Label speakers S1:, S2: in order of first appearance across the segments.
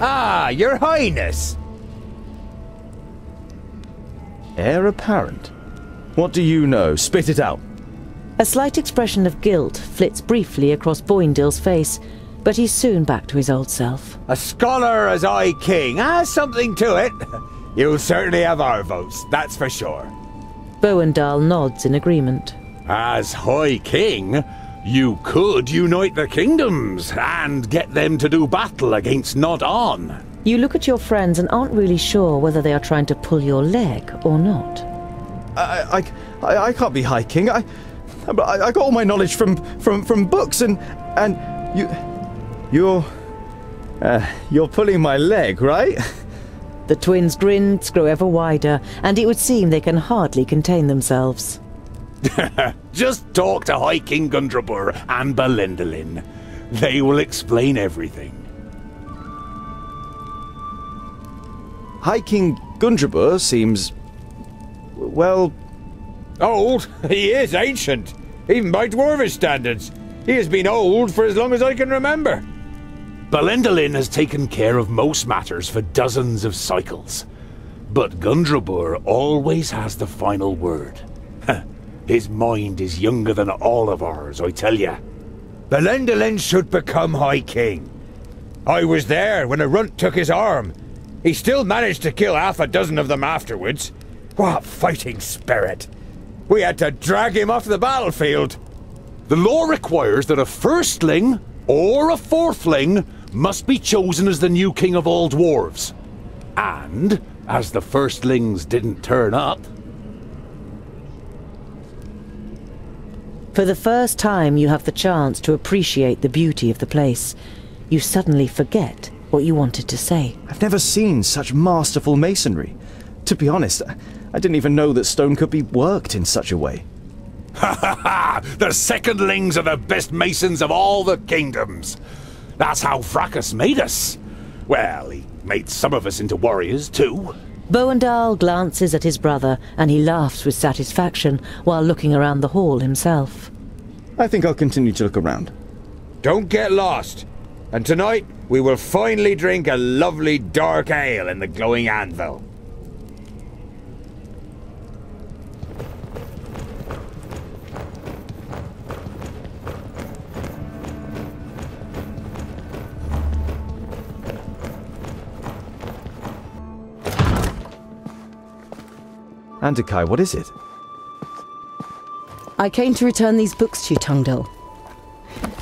S1: Ah, your highness!
S2: Heir apparent? What do you know? Spit it out.
S3: A slight expression of guilt flits briefly across Boindale's face, but he's soon back to his old self.
S1: A scholar as High King has something to it. You'll certainly have our votes, that's for sure.
S3: Boindale nods in agreement.
S4: As High King, you could unite the kingdoms and get them to do battle against Nokzen.
S3: You look at your friends and aren't really sure whether they are trying to pull your leg or not.
S2: I can't be High King. I got all my knowledge from books and you're pulling my leg, right?
S3: The twins' grins grow ever wider, and it would seem they can hardly contain themselves.
S4: Just talk to High King Gundrabur and Belendalin. They will explain everything.
S2: High King Gundrabur seems, well...
S1: Old? He is ancient. Even by Dwarvish standards. He has been old for as long as I can remember.
S4: Belendalin has taken care of most matters for dozens of cycles. But Gundrabur always has the final word. His mind is younger than all of ours, I tell ya.
S1: Belendalin should become High King. I was there when a runt took his arm. He still managed to kill half a dozen of them afterwards. What fighting spirit! We had to drag him off the battlefield.
S4: The law requires that a firstling or a fourthling must be chosen as the new king of all dwarves. And, as the firstlings didn't turn up...
S3: For the first time you have the chance to appreciate the beauty of the place. You suddenly forget what you wanted to say.
S2: I've never seen such masterful masonry. To be honest, I didn't even know that stone could be worked in such a way.
S4: Ha ha ha! The secondlings are the best masons of all the kingdoms. That's how Fracas made us. Well, he made some of us into warriors too.
S3: Boindale glances at his brother, and he laughs with satisfaction while looking around the hall himself.
S2: I think I'll continue to look around.
S1: Don't get lost. And tonight, we will finally drink a lovely dark ale in the glowing anvil.
S2: Andakai, what is it?
S5: I came to return these books to you, Tungdil.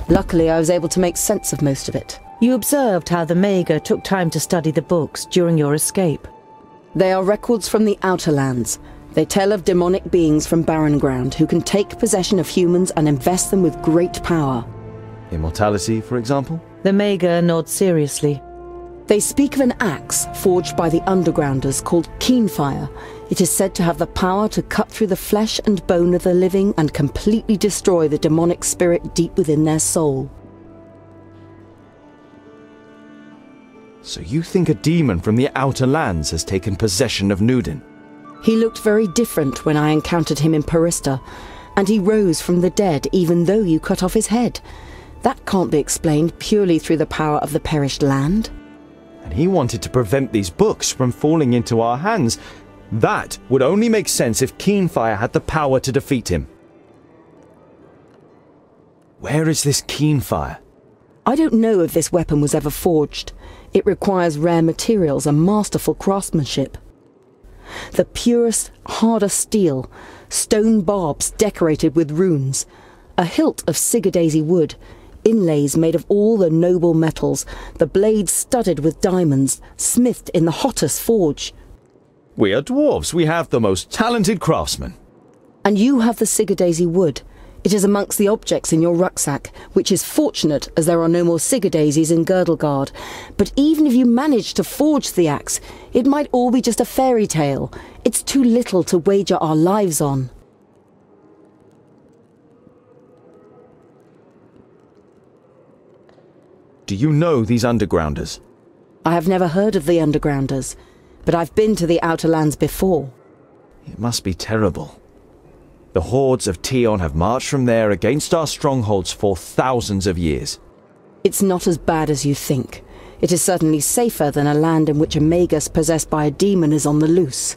S5: Luckily, I was able to make sense of most of it.
S3: You observed how the Mager took time to study the books during your escape.
S5: They are records from the Outer Lands. They tell of demonic beings from Barren Ground who can take possession of humans and invest them with great power.
S2: Immortality, for example?
S3: The Mager nods seriously.
S5: They speak of an axe forged by the Undergrounders called Keenfire. It is said to have the power to cut through the flesh and bone of the living and completely destroy the demonic spirit deep within their soul.
S2: So you think a demon from the Outer Lands has taken possession of Nudin?
S5: He looked very different when I encountered him in Parista, and he rose from the dead even though you cut off his head. That can't be explained purely through the power of the perished land.
S2: And he wanted to prevent these books from falling into our hands. That would only make sense if Keenfire had the power to defeat him. Where is this Keenfire?
S5: I don't know if this weapon was ever forged. It requires rare materials and masterful craftsmanship. The purest, hardest steel, stone barbs decorated with runes, a hilt of Sigurdaisy wood, inlays made of all the noble metals, the blades studded with diamonds, smithed in the hottest forge.
S2: We are dwarves. We have the most talented craftsmen.
S5: And you have the Sigurdaisy wood. It is amongst the objects in your rucksack, which is fortunate as there are no more Sigurdaisies in Girdlegard. But even if you manage to forge the axe, it might all be just a fairy tale. It's too little to wager our lives on.
S2: Do you know these Undergrounders?
S5: I have never heard of the Undergrounders, but I've been to the Outer Lands before.
S2: It must be terrible. The hordes of Tion have marched from there against our strongholds for thousands of years.
S5: It's not as bad as you think. It is certainly safer than a land in which a magus possessed by a demon is on the loose.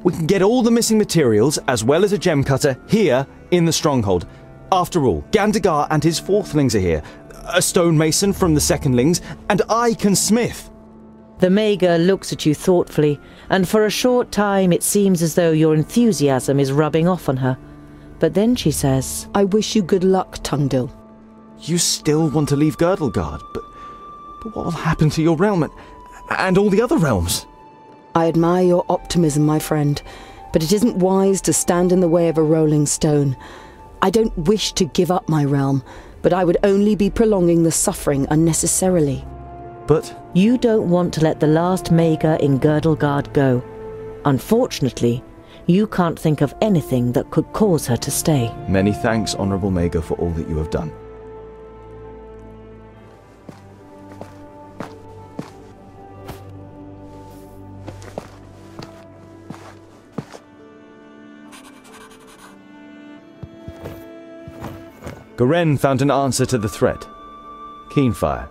S2: We can get all the missing materials, as well as a gem cutter, here in the stronghold. After all, Gandagar and his fourthlings are here. A stonemason from the secondlings, and I can smith.
S3: The Maga looks at you thoughtfully, and for a short time it seems as though your enthusiasm is rubbing off on her. But then she says,
S5: I wish you good luck, Tungdil.
S2: You still want to leave Girdlegard, but what will happen to your realm and all the other realms?
S5: I admire your optimism, my friend, but it isn't wise to stand in the way of a rolling stone. I don't wish to give up my realm, but I would only be prolonging the suffering unnecessarily.
S2: But
S3: you don't want to let the last Maga in Girdlegard go. Unfortunately, you can't think of anything that could cause her to stay.
S2: Many thanks, Honourable Maga, for all that you have done. Garen found an answer to the threat. Keenfire.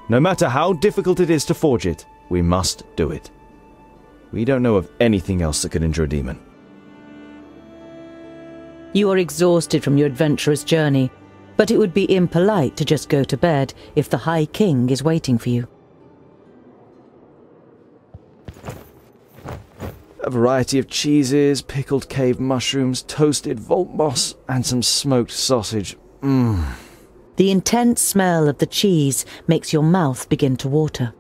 S2: No matter how difficult it is to forge it, we must do it. We don't know of anything else that could injure a demon.
S3: You are exhausted from your adventurous journey, but it would be impolite to just go to bed if the High King is waiting for you.
S2: A variety of cheeses, pickled cave mushrooms, toasted vault moss, and some smoked sausage.
S3: The intense smell of the cheese makes your mouth begin to water.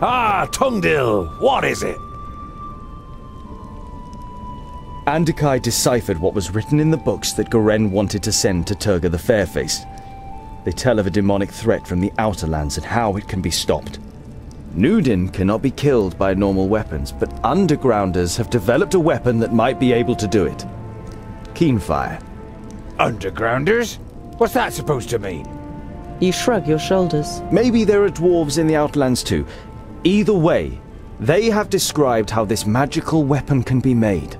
S4: Ah, Tungdil, what is it?
S2: Andakai deciphered what was written in the books that Garen wanted to send to Turga the Fairfaced. They tell of a demonic threat from the Outer Lands and how it can be stopped. Nudin cannot be killed by normal weapons, but Undergrounders have developed a weapon that might be able to do it. Keenfire.
S1: Undergrounders? What's that supposed to mean?
S3: You shrug your shoulders.
S2: Maybe there are dwarves in the Outlands too. Either way, they have described how this magical weapon can be made.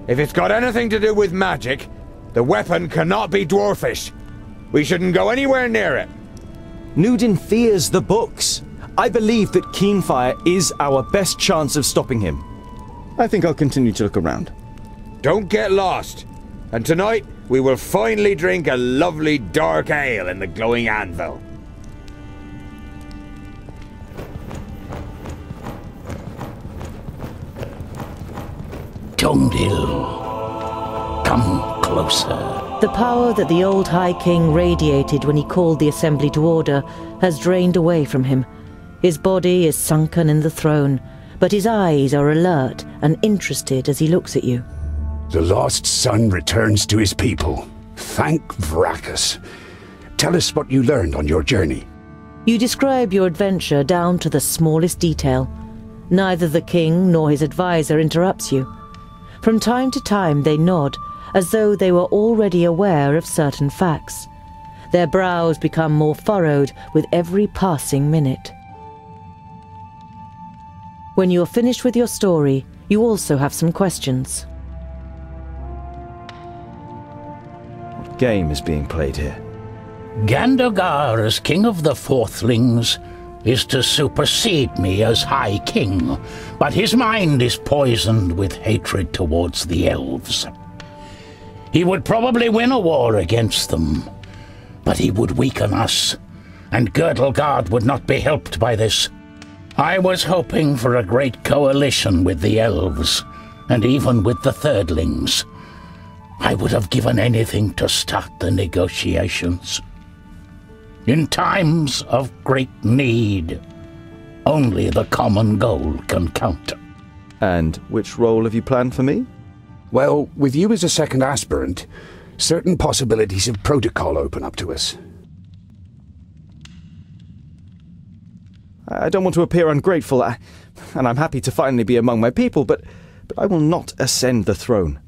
S1: If it's got anything to do with magic, the weapon cannot be dwarfish. We shouldn't go anywhere near it.
S2: Nudin fears the books. I believe that Keenfire is our best chance of stopping him. I think I'll continue to look around.
S1: Don't get lost. And tonight, we will finally drink a lovely dark ale in the glowing anvil.
S4: Tungdil, come closer.
S3: The power that the old High King radiated when he called the assembly to order has drained away from him. His body is sunken in the throne, but his eyes are alert and interested as he looks at you.
S6: The lost son returns to his people. Thank Vrakas. Tell us what you learned on your journey.
S3: You describe your adventure down to the smallest detail. Neither the king nor his advisor interrupts you. From time to time they nod, as though they were already aware of certain facts. Their brows become more furrowed with every passing minute. When you are finished with your story, you also have some questions.
S2: What game is being played here?
S7: Gandagar, as king of the fourthlings, is to supersede me as High King, but his mind is poisoned with hatred towards the elves. He would probably win a war against them, but he would weaken us, and Girdlegard would not be helped by this. I was hoping for a great coalition with the elves, and even with the thirdlings. I would have given anything to start the negotiations. In times of great need, only the common goal can count.
S2: And which role have you planned for me?
S6: Well, with you as a second aspirant, certain possibilities of protocol open up to us.
S2: I don't want to appear ungrateful, and I'm happy to finally be among my people, but I will not ascend the throne.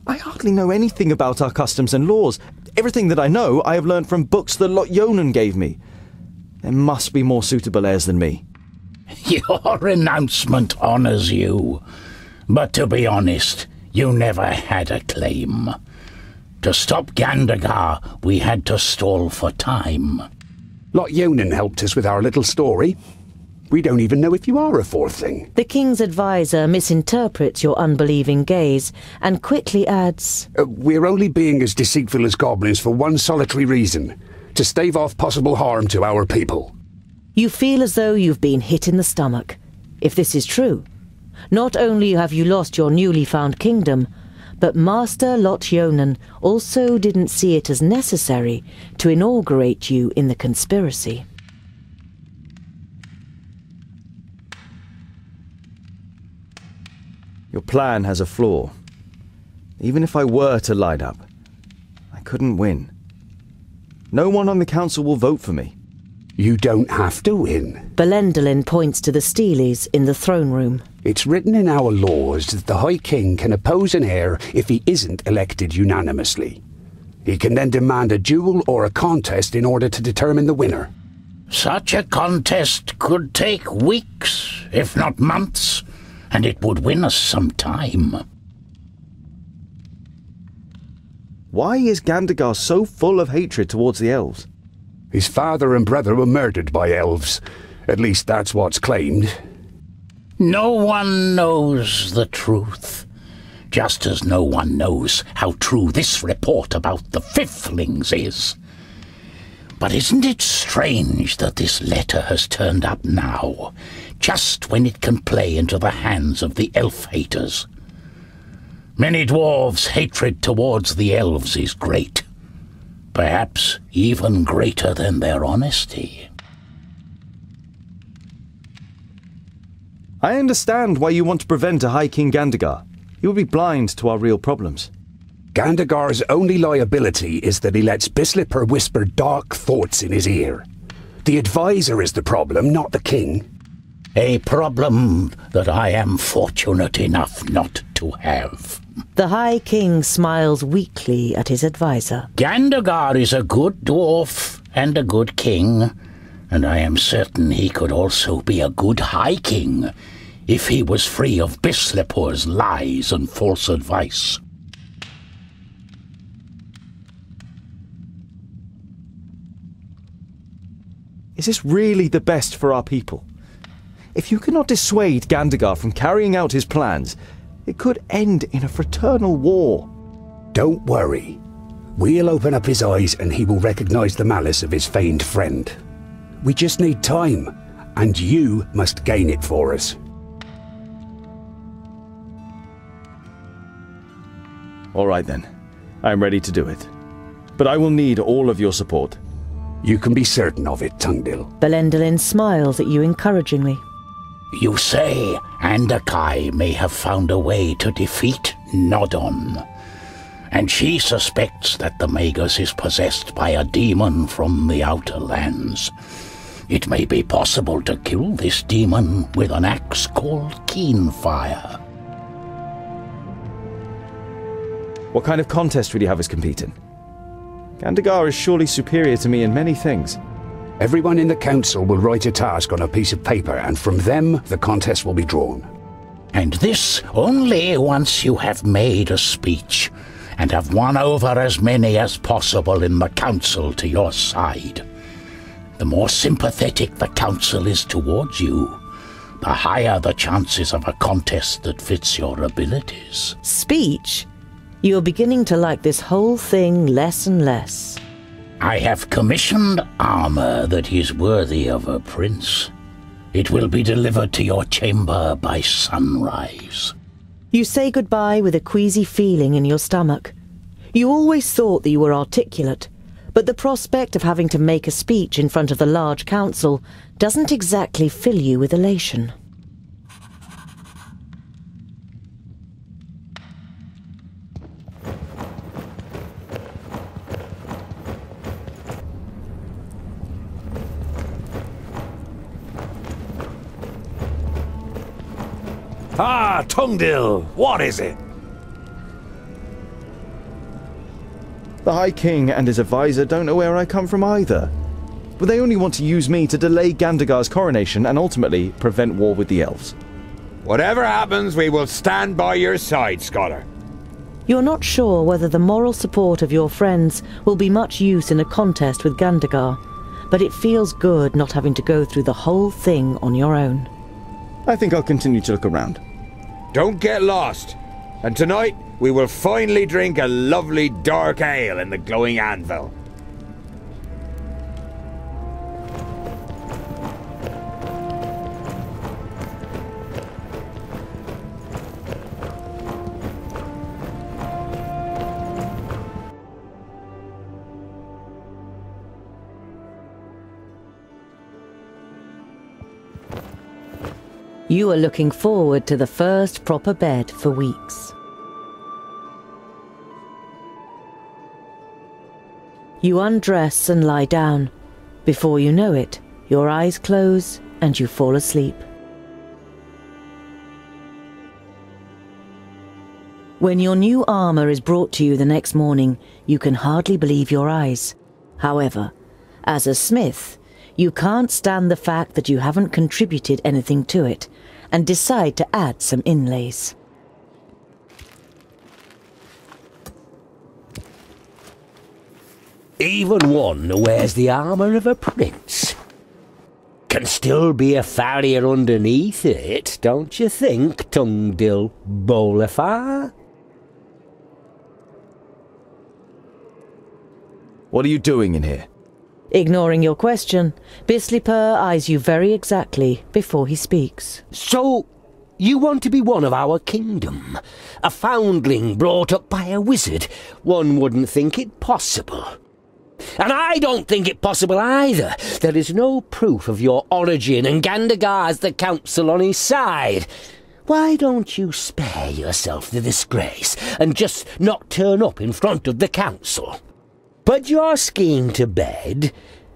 S2: I hardly know anything about our customs and laws. Everything that I know, I have learned from books that Lot gave me. There must be more suitable heirs than me.
S7: Your renouncement honors you. But to be honest, you never had a claim. To stop Gandagar, we had to stall for time.
S6: Lot helped us with our little story. We don't even know if you are a fourthling.
S3: The king's advisor misinterprets your unbelieving gaze and quickly adds,
S6: We're only being as deceitful as goblins for one solitary reason: to stave off possible harm to our people.
S3: You feel as though you've been hit in the stomach. If this is true, not only have you lost your newly found kingdom, but Master Lot also didn't see it as necessary to inaugurate you in the conspiracy.
S2: Your plan has a flaw. Even if I were to line up, I couldn't win. No one on the council will vote for me.
S6: You don't have to win.
S3: Belendalin points to the Steelies in the throne room.
S6: It's written in our laws that the High King can oppose an heir if he isn't elected unanimously. He can then demand a duel or a contest in order to determine the winner.
S7: Such a contest could take weeks, if not months, and it would win us some time.
S2: Why is Gandagar so full of hatred towards the elves?
S6: His father and brother were murdered by elves. At least that's what's claimed.
S7: No one knows the truth, just as no one knows how true this report about the Fifthlings is. But isn't it strange that this letter has turned up now, just when it can play into the hands of the elf-haters? Many dwarves' hatred towards the elves is great, perhaps even greater than their honesty.
S2: I understand why you want to prevent a High King Gandagar. He will be blind to our real problems.
S6: Gandagar's only liability is that he lets Bislipper whisper dark thoughts in his ear. The advisor is the problem, not the king.
S7: A problem that I am fortunate enough not to have.
S3: The High King smiles weakly at his advisor.
S7: Gandagar is a good dwarf and a good king, and I am certain he could also be a good High King if he was free of Bislipper's lies and false advice.
S2: Is this really the best for our people? If you cannot dissuade Gandagar from carrying out his plans, it could end in a fraternal war.
S6: Don't worry. We'll open up his eyes and he will recognize the malice of his feigned friend. We just need time, and you must gain it for us.
S2: All right then. I am ready to do it. But I will need all of your support.
S6: You can be certain of it, Tungdil.
S3: Belendalin smiles at you encouragingly.
S7: You say Andakai may have found a way to defeat Nodon, and she suspects that the Magus is possessed by a demon from the Outer Lands. It may be possible to kill this demon with an axe called Keenfire.
S2: What kind of contest will you have us compete in? Gandagar is surely superior to me in many things.
S6: Everyone in the council will write a task on a piece of paper, and from them the contest will be drawn.
S7: And this only once you have made a speech and have won over as many as possible in the council to your side. The more sympathetic the council is towards you, the higher the chances of a contest that fits your abilities.
S3: Speech? You're beginning to like this whole thing less and less.
S7: I have commissioned armor that is worthy of a prince. It will be delivered to your chamber by sunrise.
S3: You say goodbye with a queasy feeling in your stomach. You always thought that you were articulate, but the prospect of having to make a speech in front of the large council doesn't exactly fill you with elation.
S4: Ah, Tungdil, what is it?
S2: The High King and his advisor don't know where I come from either. But they only want to use me to delay Gandagar's coronation and ultimately prevent war with the elves.
S1: Whatever happens, we will stand by your side, Scholar.
S3: You're not sure whether the moral support of your friends will be much use in a contest with Gandagar, but it feels good not having to go through the whole thing on your own.
S2: I think I'll continue to look around.
S1: Don't get lost. And tonight, we will finally drink a lovely dark ale in the glowing anvil.
S3: You are looking forward to the first proper bed for weeks. You undress and lie down. Before you know it, your eyes close and you fall asleep. When your new armor is brought to you the next morning, you can hardly believe your eyes. However, as a smith, you can't stand the fact that you haven't contributed anything to it, and decide to add some inlays.
S8: Even one who wears the armour of a prince can still be a farrier underneath it, don't you think, Tungdil Bolafar?
S2: What are you doing in here?
S3: Ignoring your question, Bislipur eyes you very exactly before he speaks.
S8: So, you want to be one of our kingdom? A foundling brought up by a wizard? One wouldn't think it possible. And I don't think it possible either. There is no proof of your origin, and Gandagar's the council on his side. Why don't you spare yourself the disgrace and just not turn up in front of the council? Put your scheme to bed,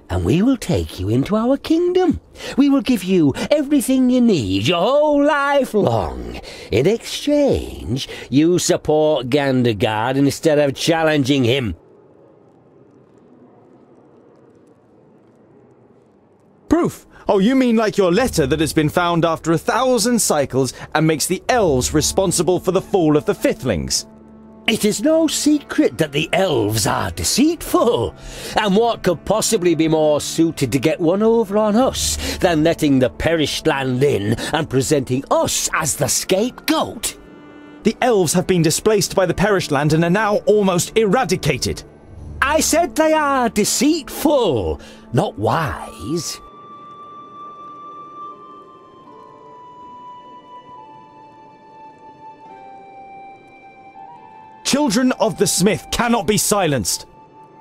S8: and we will take you into our kingdom. We will give you everything you need your whole life long. In exchange, you support Gandagar instead of challenging him.
S2: Proof? Oh, you mean like your letter that has been found after 1,000 cycles and makes the elves responsible for the fall of the Fiflings?
S8: It is no secret that the elves are deceitful, and what could possibly be more suited to get one over on us than letting the perished land in and presenting us as the scapegoat?
S2: The elves have been displaced by the perished land and are now almost eradicated.
S8: I said they are deceitful, not wise.
S2: Children of the Smith cannot be silenced.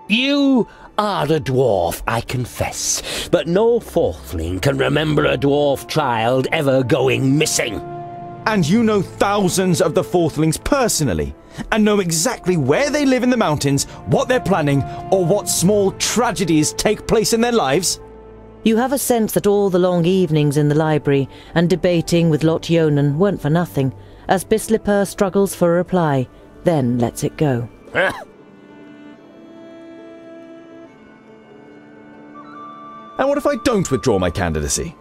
S8: You are a dwarf, I confess, but no fourthling can remember a dwarf child ever going missing.
S2: And you know thousands of the fourthlings personally, and know exactly where they live in the mountains, what they're planning, or what small tragedies take place in their lives?
S3: You have a sense that all the long evenings in the library and debating with Lot Yonan weren't for nothing, as Bislipur struggles for a reply, then lets it go.
S2: And what if I don't withdraw my candidacy?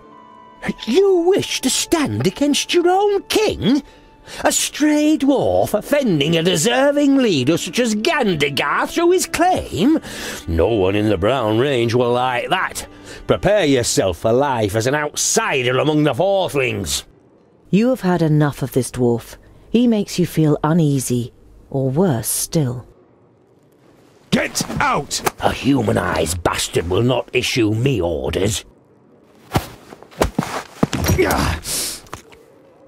S8: You wish to stand against your own king? A stray dwarf offending a deserving leader such as Gandagar through his claim? No one in the Brown Range will like that. Prepare yourself for life as an outsider among the fourthlings.
S3: You have had enough of this dwarf. He makes you feel uneasy, or worse still.
S2: Get out!
S8: A humanized bastard will not issue me orders.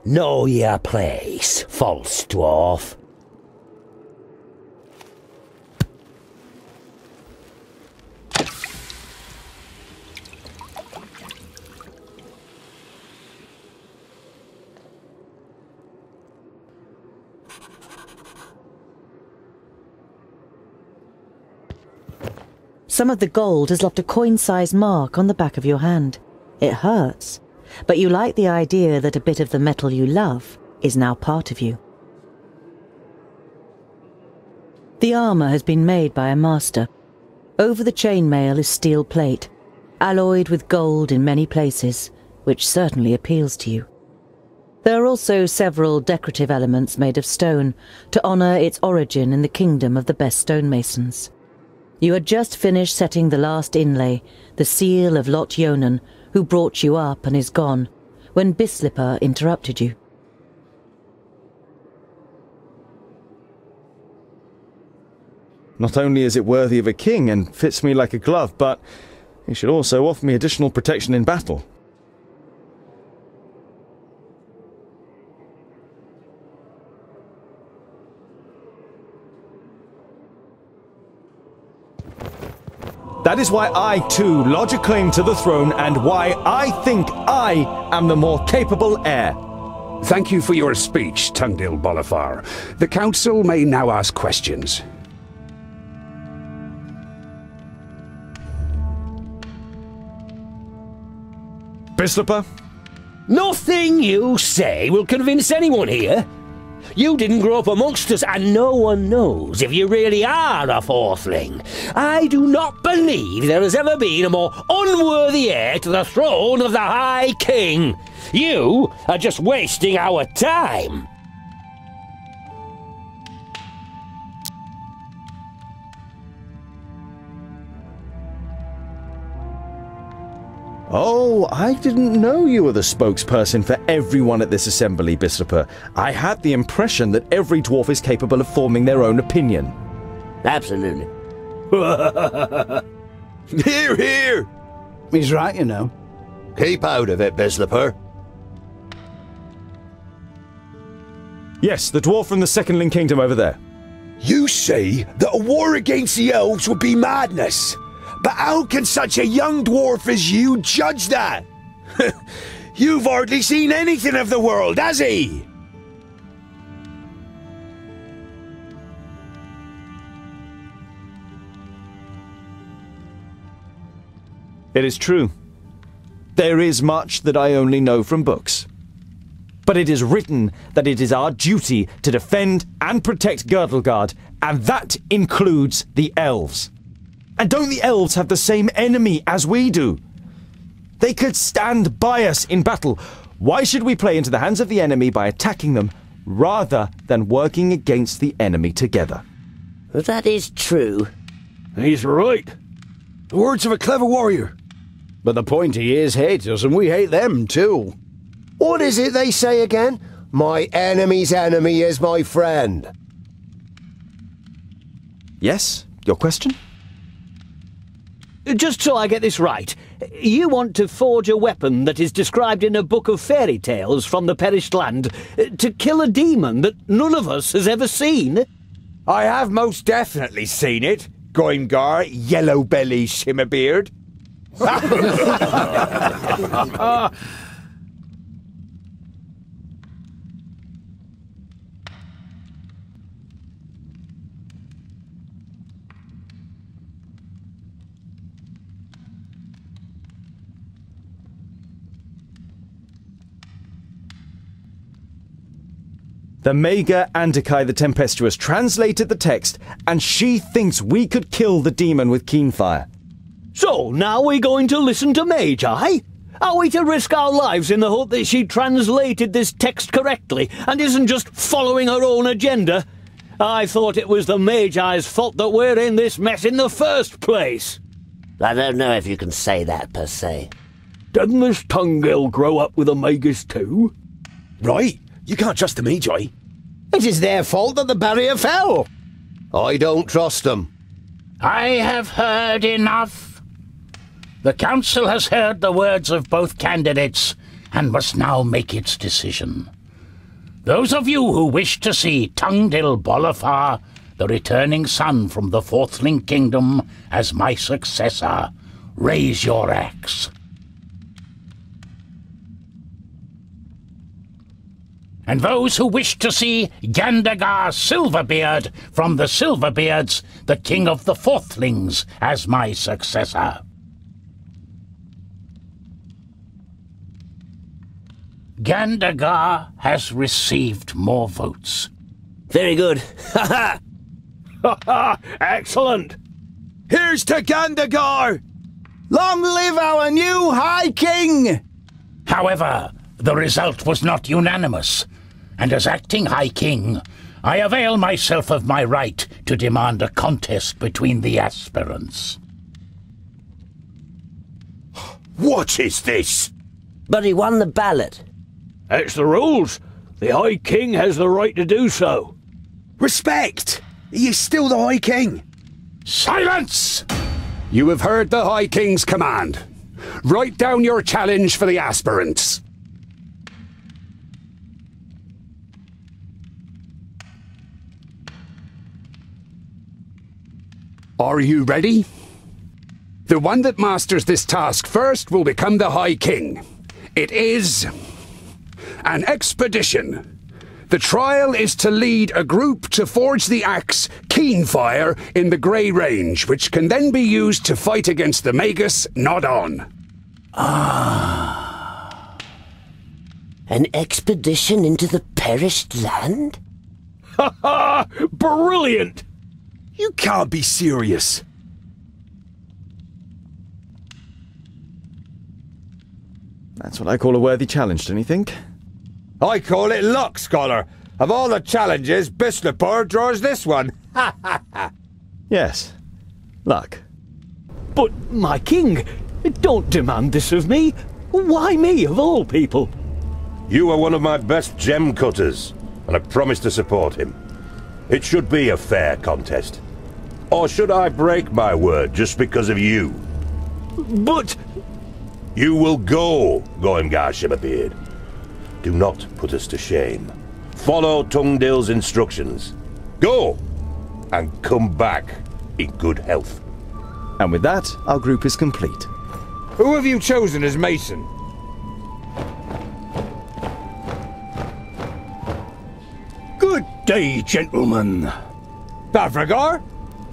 S8: Know your place, false dwarf.
S3: Some of the gold has left a coin-sized mark on the back of your hand. It hurts, but you like the idea that a bit of the metal you love is now part of you. The armour has been made by a master. Over the chainmail is steel plate, alloyed with gold in many places, which certainly appeals to you. There are also several decorative elements made of stone to honour its origin in the kingdom of the best stonemasons. You had just finished setting the last inlay, the seal of Lot Yonan, who brought you up and is gone, when Bislipper interrupted you.
S2: Not only is it worthy of a king and fits me like a glove, but it should also offer me additional protection in battle. That is why I, too, lodge a claim to the throne and why I think I am the more capable heir.
S6: Thank you for your speech, Tungdil Bolafar. The council may now ask questions.
S2: Bislipper?
S8: Nothing you say will convince anyone here. You didn't grow up amongst us, and no one knows if you really are a fourthling. I do not believe there has ever been a more unworthy heir to the throne of the High King. You are just wasting our time.
S2: Oh, I didn't know you were the spokesperson for everyone at this assembly, Bislipper. I had the impression that every dwarf is capable of forming their own opinion.
S8: Absolutely.
S9: Hear, hear!
S10: He's right, you know.
S9: Keep out of it, Bislipper.
S2: Yes, the dwarf from the Secondling Kingdom over there.
S1: You say that a war against the elves would be madness. But how can such a young dwarf as you judge that? You've hardly seen anything of the world, has he?
S2: It is true. There is much that I only know from books. But it is written that it is our duty to defend and protect Girdlegard, and that includes the elves. And don't the elves have the same enemy as we do? They could stand by us in battle. Why should we play into the hands of the enemy by attacking them, rather than working against the enemy together?
S8: That is true.
S10: He's right.
S9: The words of a clever warrior.
S10: But the pointy ears hate us, and we hate them too.
S9: What is it they say again? My enemy's enemy is my friend.
S2: Yes? Your question?
S8: Just so I get this right, you want to forge a weapon that is described in a book of fairy tales from the perished land to kill a demon that none of us has ever seen?
S1: I have most definitely seen it, Goimgar, Yellow Belly Shimmerbeard.
S2: The Maga Andikai the Tempestuous translated the text, and she thinks we could kill the demon with Keenfire.
S8: So, now we're going to listen to Magi? Are we to risk our lives in the hope that she translated this text correctly and isn't just following her own agenda? I thought it was the Magi's fault that we're in this mess in the first place.
S11: I don't know if you can say that, per se.
S10: Didn't this Tungdil grow up with a magus too?
S9: Right, you can't trust the Magi.
S10: It is their fault that the barrier fell.
S9: I don't trust them.
S7: I have heard enough. The council has heard the words of both candidates and must now make its decision. Those of you who wish to see Tungdil Bolafar, the returning son from the Fourthling Kingdom, as my successor, raise your axe. And those who wish to see Gandagar Silverbeard from the Silverbeards, the king of the Fourthlings, as my successor. Gandagar has received more votes.
S8: Very good. Ha ha!
S10: Excellent!
S1: Here's to Gandagar! Long live our new High King!
S7: However, the result was not unanimous, and as acting High King, I avail myself of my right to demand a contest between the aspirants.
S1: What is this?
S11: But he won the ballot.
S10: It's the rules. The High King has the right to do so.
S1: Respect! He is still the High King.
S7: Silence!
S6: You have heard the High King's command. Write down your challenge for the aspirants. Are you ready? The one that masters this task first will become the High King. It is an expedition. The trial is to lead a group to forge the axe Keenfire in the Grey Range, which can then be used to fight against the Magus Nokzen.
S11: An expedition into the perished land?
S10: Ha ha! Brilliant!
S1: You can't be serious.
S2: That's what I call a worthy challenge, don't you think?
S1: I call it luck, Scholar. Of all the challenges, Bislapur draws this one. Ha ha ha!
S2: Yes. Luck.
S10: But, my king, don't demand this of me. Why me, of all people?
S12: You are one of my best gem cutters, and I promise to support him. It should be a fair contest. Or should I break my word just because of you?
S10: But...
S12: You will go, Goemgar Shimmerbeard. Do not put us to shame. Follow Tungdil's instructions. Go! And come back in good health.
S2: And with that, our group is complete.
S1: Who have you chosen as Mason?
S10: Good day, gentlemen.
S1: Bavragar?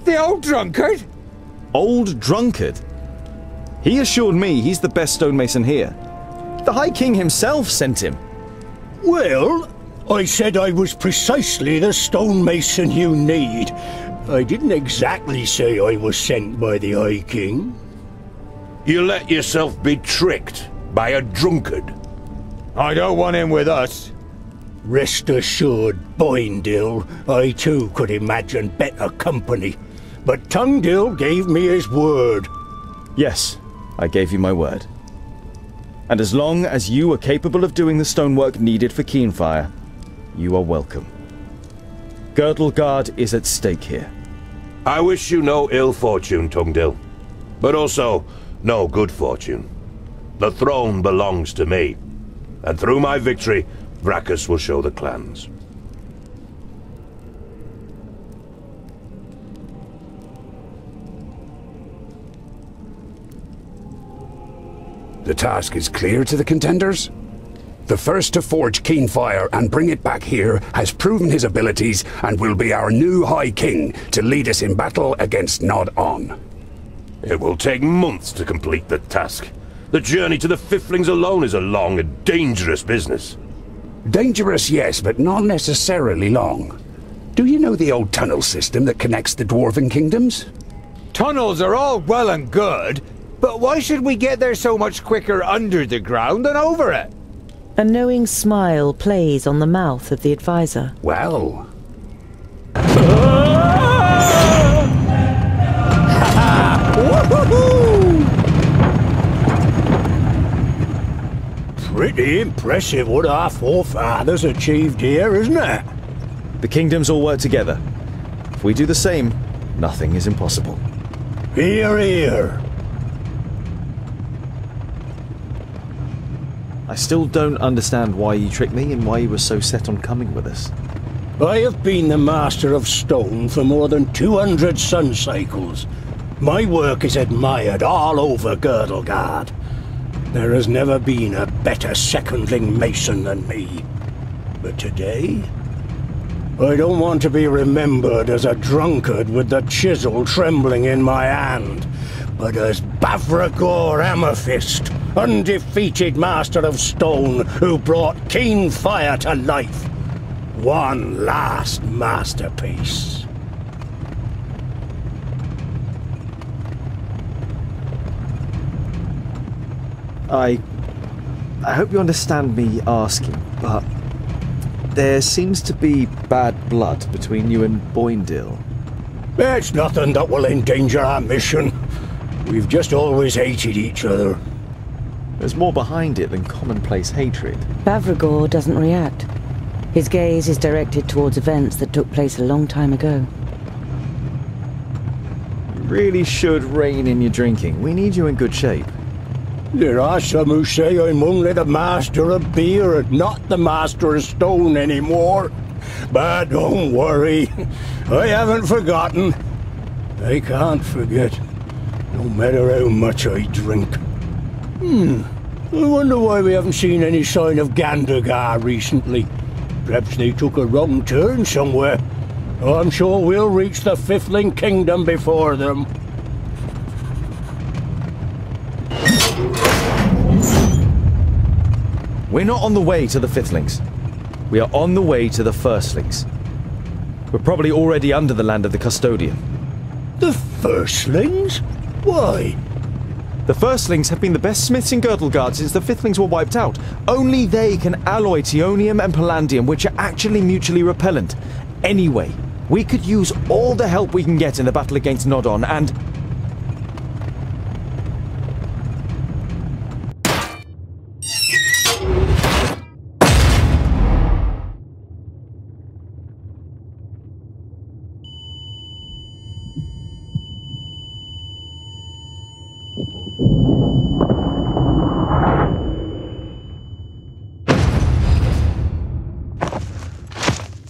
S1: The old drunkard?
S2: Old drunkard? He assured me he's the best stonemason here. The High King himself sent him.
S10: Well, I said I was precisely the stonemason you need. I didn't exactly say I was sent by the High King.
S12: You let yourself be tricked by a drunkard.
S1: I don't want him with us.
S10: Rest assured, Boindil, I too could imagine better company. But Tungdil gave me his word.
S2: Yes, I gave you my word. And as long as you are capable of doing the stonework needed for Keenfire, you are welcome. Girdleguard is at stake here.
S12: I wish you no ill fortune, Tungdil, but also no good fortune. The throne belongs to me, and through my victory, Vracus will show the clans.
S6: The task is clear to the contenders? The first to forge Keenfire and bring it back here has proven his abilities and will be our new High King to lead us in battle against Nokzen.
S12: It will take months to complete the task. The journey to the Fiflings alone is a long and dangerous business.
S6: Dangerous, yes, but not necessarily long. Do you know the old tunnel system that connects the Dwarven kingdoms?
S1: Tunnels are all well and good, but why should we get there so much quicker under the ground than over it?
S3: A knowing smile plays on the mouth of the advisor.
S6: Well...
S10: Pretty impressive what our forefathers achieved here, isn't it?
S2: The kingdoms all work together. If we do the same, nothing is impossible.
S10: Hear, hear.
S2: I still don't understand why you tricked me and why you were so set on coming with us.
S10: I have been the Master of Stone for more than 200 sun cycles. My work is admired all over Girdleguard. There has never been a better secondling mason than me. But today, I don't want to be remembered as a drunkard with the chisel trembling in my hand, but as Bavragor Amethyst, undefeated master of stone who brought keen fire to life. One last masterpiece.
S2: I hope you understand me asking, but there seems to be bad blood between you and Boindil.
S10: It's nothing that will endanger our mission. We've just always hated each other.
S2: There's more behind it than commonplace hatred.
S3: Bavragor doesn't react. His gaze is directed towards events that took place a long time ago.
S2: You really should rein in your drinking. We need you in good shape.
S10: There are some who say I'm only the master of beer and not the master of stone anymore. But don't worry, I haven't forgotten. I can't forget, no matter how much I drink. I wonder why we haven't seen any sign of Gandagar recently. Perhaps they took a wrong turn somewhere. I'm sure we'll reach the Fifthling Kingdom before them.
S2: We're not on the way to the Fifthlings. We are on the way to the Firstlings. We're probably already under the land of the Custodian.
S10: The Firstlings? Why?
S2: The Firstlings have been the best smiths in Girdlegard since the Fifthlings were wiped out. Only they can alloy Tionium and Palladium, which are actually mutually repellent. Anyway, we could use all the help we can get in the battle against Nodon, and...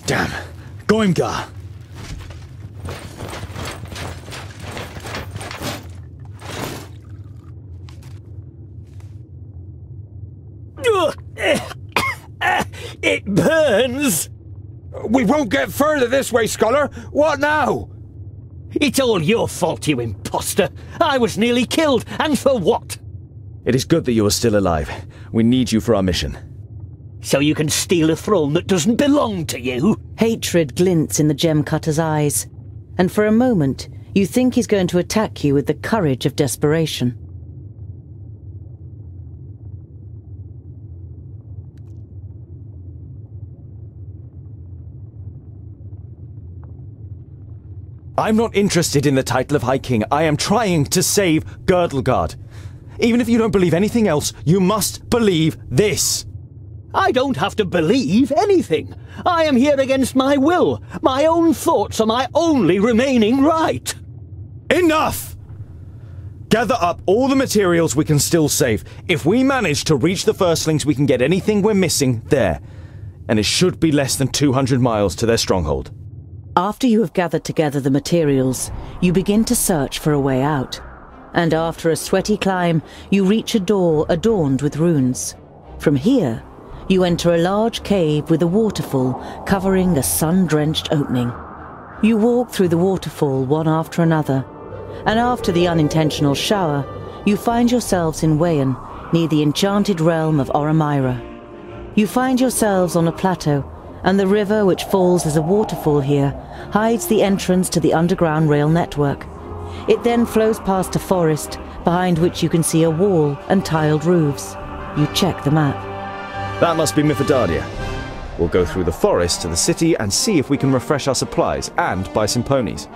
S2: Damn. Goimgar!
S8: It burns!
S1: We won't get further this way, Scholar. What now?
S8: It's all your fault, you imposter. I was nearly killed, and for what?
S2: It is good that you are still alive. We need you for our mission.
S8: So you can steal a throne that doesn't belong to you?
S3: Hatred glints in the gem cutter's eyes, and for a moment you think he's going to attack you with the courage of desperation.
S2: I'm not interested in the title of High King. I am trying to save Girdlegard. Even if you don't believe anything else, you must believe this.
S8: I don't have to believe anything. I am here against my will. My own thoughts are my only remaining right.
S2: Enough! Gather up all the materials we can still save. If we manage to reach the Firstlings, we can get anything we're missing there. And it should be less than 200 miles to their stronghold.
S3: After you have gathered together the materials, you begin to search for a way out. And after a sweaty climb, you reach a door adorned with runes. From here, you enter a large cave with a waterfall covering a sun-drenched opening. You walk through the waterfall one after another, and after the unintentional shower, you find yourselves in Wayan, near the enchanted realm of Oramira. You find yourselves on a plateau, and the river which falls as a waterfall here hides the entrance to the underground rail network. It then flows past a forest, behind which you can see a wall and tiled roofs. You check the map.
S2: That must be Mithridatia. We'll go through the forest to the city and see if we can refresh our supplies and buy some ponies.